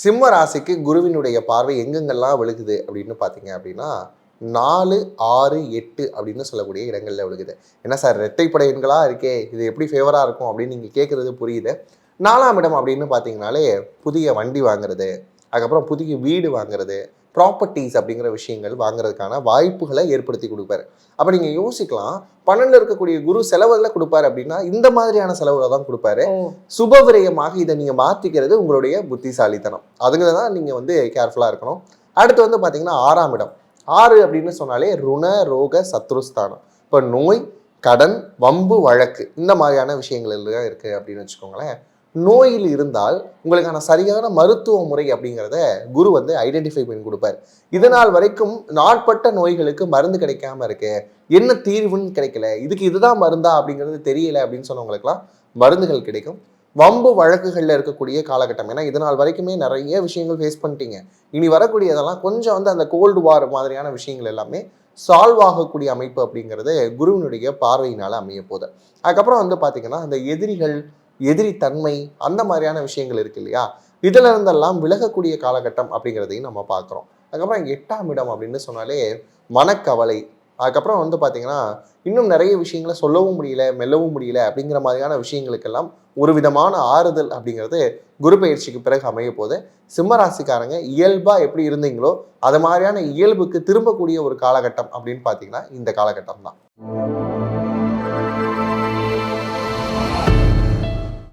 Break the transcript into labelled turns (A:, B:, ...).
A: சிம்ம ராசிக்கு குருவினுடைய பார்வை எங்கெங்கெல்லாம் விழுகுது அப்படின்னு பார்த்தீங்க அப்படின்னா 4, 6, 8 அப்படின்னு சொல்லக்கூடிய இடங்களில் விழுகுது. என்ன சார் இரட்டைப்படை எண்களாக இருக்கே, இது எப்படி ஃபேவராக இருக்கும் அப்படின்னு நீங்கள் கேட்குறது புரியுது. 4ஆம் இடம் அப்படின்னு பார்த்தீங்கனாலே புதிய வண்டி வாங்குறது, அதுக்கப்புறம் புதிய வீடு வாங்குறது, ப்ராப்பர்ட்டிஸ் அப்படிங்கிற விஷயங்கள் வாங்குறதுக்கான வாய்ப்புகளை ஏற்படுத்தி கொடுப்பாரு. அப்போ நீங்கள் யோசிக்கலாம், 12 இருக்கக்கூடிய குரு செலவுகளை கொடுப்பாரு அப்படின்னா இந்த மாதிரியான செலவுகளை தான் கொடுப்பாரு. சுப விரயமாக இதை நீங்கள் மாற்றிக்கிறது உங்களுடைய புத்திசாலித்தனம். அதுங்க தான் நீங்கள் வந்து கேர்ஃபுல்லாக இருக்கணும். அடுத்து வந்து பார்த்தீங்கன்னா 6ஆம் இடம். 6 அப்படின்னு சொன்னாலே ருண ரோக சத்ருஸ்தானம். இப்போ நோய், கடன், வம்பு, வழக்கு இந்த மாதிரியான விஷயங்கள் எல்லாம் இருக்குது அப்படின்னு வச்சுக்கோங்களேன். நோயில் இருந்தால் உங்களுக்கான சரியான மருத்துவ முறை அப்படிங்கிறத குரு வந்து ஐடென்டிஃபை பண்ணி கொடுப்பார். இதனால் வரைக்கும் நாட்பட்ட நோய்களுக்கு மருந்து கிடைக்காம இருக்கு, என்ன தீர்வுன்னு கிடைக்கல, இதுக்கு இதுதான் மருந்தா அப்படிங்கிறது தெரியல அப்படின்னு சொன்னவங்களுக்குலாம் மருந்துகள் கிடைக்கும். வம்பு வழக்குகளில் இருக்கக்கூடிய காலகட்டம், ஏன்னா இதனால் வரைக்குமே நிறைய விஷயங்கள் ஃபேஸ் பண்ணிட்டீங்க. இனி வரக்கூடியதெல்லாம் கொஞ்சம் வந்து அந்த கோல்டு வார் மாதிரியான விஷயங்கள் எல்லாமே சால்வ் ஆகக்கூடிய அமைப்பு அப்படிங்கிறது குருவினுடைய பார்வையினால் அமைய போகுது. அதுக்கப்புறம் வந்து பார்த்தீங்கன்னா அந்த எதிரிகள், எதிரி தன்மை, அந்த மாதிரியான விஷயங்கள் இருக்கு இல்லையா, இதுல இருந்தெல்லாம் விலகக்கூடிய காலகட்டம் அப்படிங்கிறதையும் நம்ம பார்க்குறோம். அதுக்கப்புறம் 8ஆம் இடம் அப்படின்னு சொன்னாலே மனக்கவலை. அதுக்கப்புறம் வந்து பார்த்தீங்கன்னா இன்னும் நிறைய விஷயங்களை சொல்லவும் முடியல, மெல்லவும் முடியல அப்படிங்கிற மாதிரியான விஷயங்களுக்கெல்லாம் ஒரு விதமான ஆறுதல் அப்படிங்கிறது குரு பயிற்சிக்கு பிறகு அமைய போது. சிம்மராசிக்காரங்க இயல்பாக எப்படி இருந்தீங்களோ அது மாதிரியான இயல்புக்கு திரும்பக்கூடிய ஒரு காலகட்டம் அப்படின்னு பார்த்தீங்கன்னா இந்த காலகட்டம் தான்.